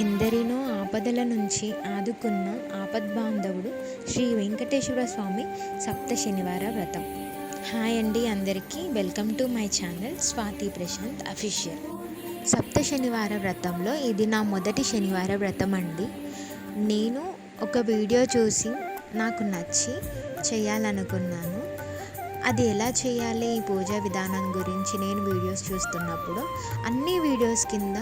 ఎందరినో ఆపదల నుంచి ఆదుకున్న ఆపద్బాంధవుడు శ్రీ వెంకటేశ్వర స్వామి సప్త శనివార వ్రతం. హాయ్ అండి, అందరికీ welcome to my channel Swathi Prashanth official. సప్త శనివార వ్రతంలో ఇది నా మొదటి శనివార వ్రతం అండి. నేను ఒక వీడియో చూసి నాకు నచ్చి చేయాలనుకున్నాను. అది ఎలా చేయాలి, ఈ పూజా విధానం గురించి నేను వీడియోస్ చూస్తున్నప్పుడు అన్ని వీడియోస్ కింద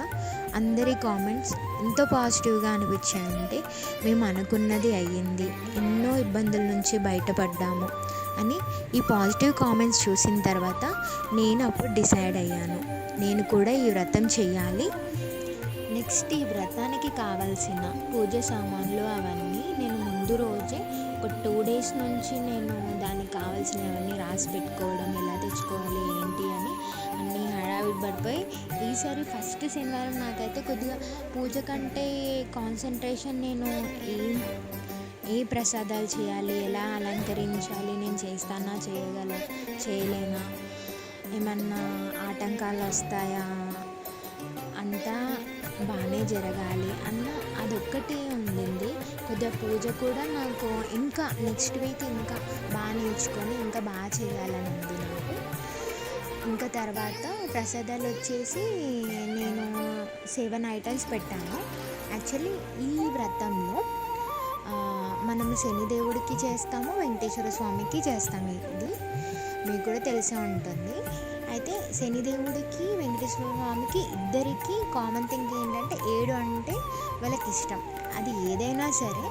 అందరి కామెంట్స్ ఎంతో పాజిటివ్గా అనిపించాయంటే మేము అనుకున్నది అయ్యింది, ఎన్నో ఇబ్బందుల నుంచి బయటపడ్డాము అని ఈ పాజిటివ్ కామెంట్స్ చూసిన తర్వాత నేను అప్పుడు డిసైడ్ అయ్యాను, నేను కూడా ఈ వ్రతం చేయాలి. నెక్స్ట్ ఈ వ్రతానికి కావాల్సిన పూజ సామాన్లు అవన్నీ నేను ముందు రోజే ఒక 2 days నుంచి నేను దానికి కావాల్సినవన్నీ రాసి పెట్టుకోవడం, ఎలా తెచ్చుకోవాలి ఏంటి అని అన్నీ హడావిడి పడిపోయి ఈసారి ఫస్ట్ శనివారం నాకైతే కొద్దిగా పూజ కంటే కాన్సన్ట్రేషన్, నేను ఏ ప్రసాదాలు చేయాలి, ఎలా అలంకరించాలి, నేను చేస్తానా చేయలేనా, ఏమన్నా ఆటంకాలు వస్తాయా, అంతా బాగానే జరగాలి అన్న అదొక్కటి ఉండింది. కొద్దిగా పూజ కూడా నాకు ఇంకా నెక్స్ట్ వీక్ ఇంకా బాగా నేర్చుకొని ఇంకా బాగా చేయాలని ఉంది నాకు. ఇంకా తర్వాత ప్రసాదాలు వచ్చేసి నేను 7 items పెట్టాను. యాక్చువల్లీ ఈ వ్రతంలో మనము శనిదేవుడికి చేస్తాము, వెంకటేశ్వర స్వామికి చేస్తాము. ఇది మీకు కూడా తెలిసే ఉంటుంది. అయితే శనిదేవుడికి వెంకటేశ్వర స్వామికి ఇద్దరికి కామన్ థింగ్ ఏంటంటే 7 అంటే వాళ్ళకి ఇష్టం. అది ఏదైనా సరే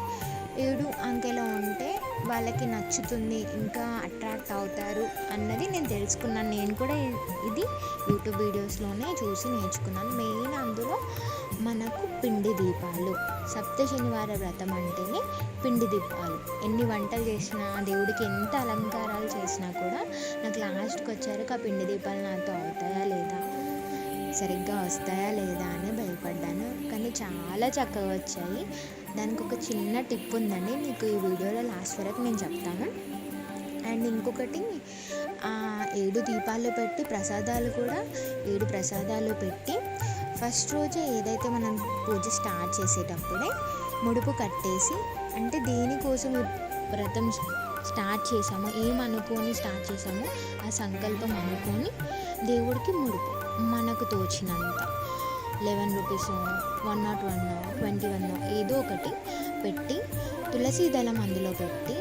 7 అంకెలో ఉంటే వాళ్ళకి నచ్చుతుంది, ఇంకా అట్రాక్ట్ అవుతారు అన్నది నేను తెలుసుకున్నాను. నేను కూడా ఇది యూట్యూబ్ వీడియోస్లోనే చూసి నేర్చుకున్నాను. మెయిన్ అందులో మనకు పిండి దీపాలు, సప్త శనివార వ్రతం అంటేనే పిండి దీపాలు. ఎన్ని వంటలు చేసినా, దేవుడికి ఎంత అలంకారాలు చేసినా కూడా నాకు లాస్ట్కి వచ్చారు ఆ పిండి దీపాలు నాతో అవుతాయా లేదా, సరిగ్గా వస్తాయా లేదా అని భయపడ్డాను. కానీ చాలా చక్కగా వచ్చాయి. దానికి ఒక చిన్న టిప్ ఉందండి, మీకు ఈ వీడియోలో లాస్ట్ వరకు నేను చెప్తాను. అండ్ ఇంకొకటి, 7 దీపాలు పెట్టి ప్రసాదాలు కూడా 7 ప్రసాదాలు పెట్టి ఫస్ట్ రోజే ఏదైతే మనం పూజ స్టార్ట్ చేసేటప్పుడే ముడుపు కట్టేసి, అంటే దేనికోసం ఈ వ్రతం స్టార్ట్ చేసామో, ఏమనుకొని స్టార్ట్ చేసామో ఆ సంకల్పం అనుకొని దేవుడికి ముడుపు మనకు తోచినంత 11 rupees, 101, 21 ఏదో ఒకటి పెట్టి తులసి దళం అందులో పెట్టి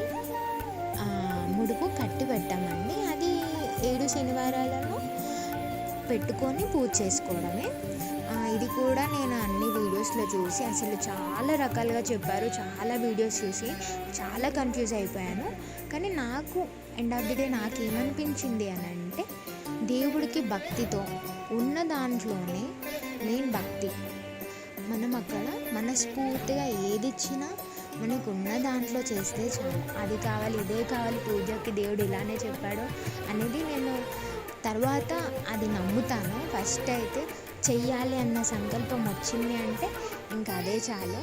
ముడుపు కట్టి పెట్టామండి. అది 7 శనివారాలలో పెట్టుకొని పూజ చేసుకోవడమే. ఇది కూడా నేను అన్ని వీడియోస్లో చూసి అసలు చాలా రకాలుగా చెప్పారు. చాలా వీడియోస్ చూసి చాలా కన్ఫ్యూజ్ అయిపోయాను. కానీ నాకు ఎండ్ ఆఫ్ ది డే నాకేమనిపించింది అని అంటే, దేవుడికి భక్తితో ఉన్న దాంట్లోనే మెయిన్ భక్తి. మనం అక్కడ మనస్ఫూర్తిగా ఏది ఇచ్చినా మనకు ఉన్న దాంట్లో చేస్తే చాలు. అది కావాలి, ఇదే కావాలి, పూజకి దేవుడు ఇలానే చెప్పాడు అనేది నేను తర్వాత అది నమ్ముతాను. ఫస్ట్ అయితే చెయ్యాలి అన్న సంకల్పం వచ్చింది అంటే ఇంకా అదే చాలు.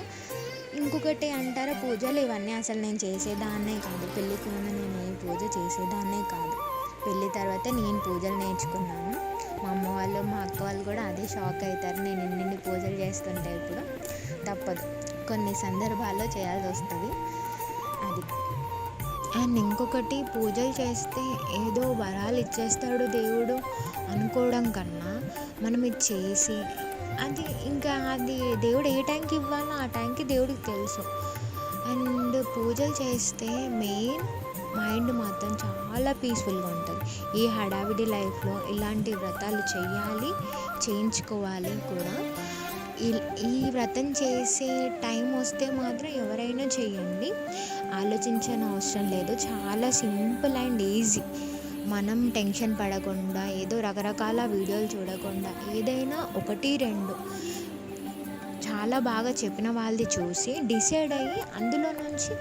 ఇంకొకటి అంటారా, పూజలు ఇవన్నీ అసలు నేను చేసేదాన్నే కాదు, పెళ్ళికి ముందు నేను ఏ పూజ చేసేదాన్నే కాదు. పెళ్ళి తర్వాత నేను పూజలు నేర్చుకున్నాను. మా అమ్మ వాళ్ళు, మా అక్క వాళ్ళు కూడా అదే షాక్ అవుతారు, నేను ఇన్ని పూజలు చేస్తుంటే. ఇప్పుడు తప్పదు, కొన్ని సందర్భాల్లో చేయాల్సి వస్తుంది అది. అండ్ ఇంకొకటి, పూజలు చేస్తే ఏదో వరాలు ఇచ్చేస్తాడు దేవుడు అనుకోవడం కన్నా మనం ఇది చేసి అది దేవుడు ఏ టైంకి ఇవ్వాలో ఆ టైంకి దేవుడికి తెలుసు. అండ్ పూజలు చేస్తే మెయిన్ మైండ్ మాత్రం చాలా పీస్ఫుల్గా ఉంటుంది. ఈ హడావిడి లైఫ్లో ఇలాంటి వ్రతాలు చేయించుకోవాలి కూడా. ఈ వ్రతం చేసే టైం వస్తే మాత్రం ఎవరైనా చేయండి, ఆలోచించని అవసరం లేదు. చాలా సింపుల్ అండ్ ఈజీ. మనం టెన్షన్ పడకుండా, ఏదో రకరకాల వీడియోలు చూడకుండా, ఏదైనా 1-2 చాలా బాగా చెప్పిన వాళ్ళది చూసి డిసైడ్ అయ్యి అందులో నుంచి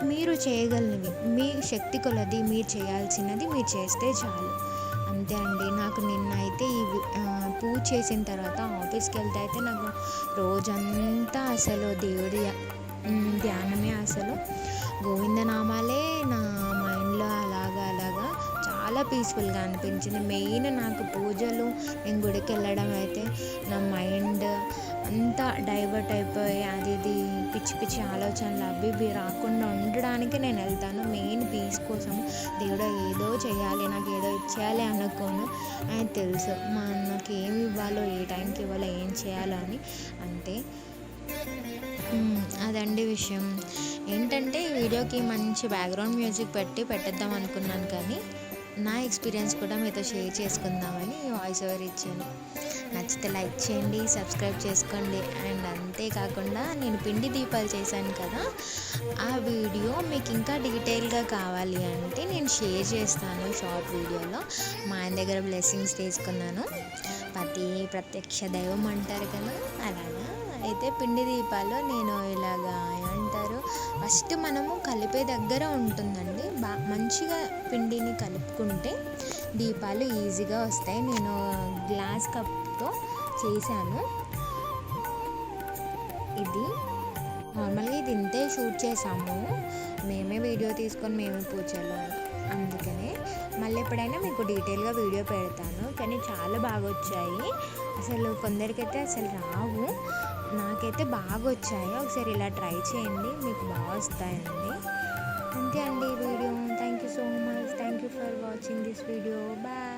మీరు చేయగలిగినవి, మీ శక్తి కొలది మీరు చేయాల్సినది మీరు చేస్తే చాలు. అంతే అండి. నాకు నిన్న అయితే పూజ చేసిన తర్వాత ఆఫీస్కి వెళ్తే అయితే నాకు రోజంతా అసలు దేవుడి ధ్యానమే, అసలు గోవిందనామాలే నా మైండ్లో అలాగా చాలా పీస్ఫుల్గా అనిపించింది. మెయిన్ నాకు పూజలు, నేను గుడికి వెళ్ళడం అయితే నా మైండ్ అంతా డైవర్ట్ అయిపోయి అది ఇది పిచ్చి పిచ్చి ఆలోచనలు అవి ఇవి రాకుండా ఉండడానికి నేను వెళ్తాను. మెయిన్ పీస్ కోసం. దేవుడు ఏదో చేయాలి, నాకు ఏదో ఇచ్చేయాలి అనుకోను. ఆయన తెలుసు నాకు ఏమి ఇవ్వాలో, ఏ టైంకి ఇవ్వాలో, ఏం చేయాలో అని. అంతే. అదండి విషయం. ఏంటంటే ఈ వీడియోకి మంచి బ్యాక్గ్రౌండ్ మ్యూజిక్ పెట్టేద్దాం అనుకున్నాను, కానీ నా ఎక్స్పీరియన్స్ కూడా మీతో షేర్ చేసుకుందామని వాయిస్ ఓవర్ ఇచ్చాను. నచ్చితే లైక్ చేయండి, సబ్స్క్రైబ్ చేసుకోండి. అండ్ అంతేకాకుండా నేను పిండి దీపాలు చేశాను కదా, ఆ వీడియో మీకు ఇంకా డీటెయిల్గా కావాలి అంటే నేను షేర్ చేస్తాను షార్ట్ వీడియోలో. మా ఆయన దగ్గర బ్లెస్సింగ్స్ తీసుకున్నాను. ప్రత్యక్ష దైవం అంటారు కదా, అలాగా. అయితే పిండి దీపాలు నేను ఇలాగా ఏమంటారు, ఫస్ట్ మనము కలిపే దగ్గర ఉంటుందండి. మంచిగా పిండిని కలుపుకుంటే దీపాలు ఈజీగా వస్తాయి. నేను గ్లాస్ కప్తో చేశాను. ఇది నార్మల్గా ఇది ఇంతే షూట్ చేసాము, మేమే వీడియో తీసుకొని మేమే పూజలో. అందుకనే మళ్ళీ ఎప్పుడైనా మీకు డీటెయిల్గా వీడియో పెడతాను. కానీ చాలా బాగా వచ్చాయి. అసలు కొందరికైతే అసలు రావు, నాకైతే బాగా వచ్చాయి. ఒకసారి ఇలా ట్రై చేయండి, మీకు బాగా వస్తాయండి. అంతే అండి ఈ video. Thank you so much. Thank you for watching this video. Bye.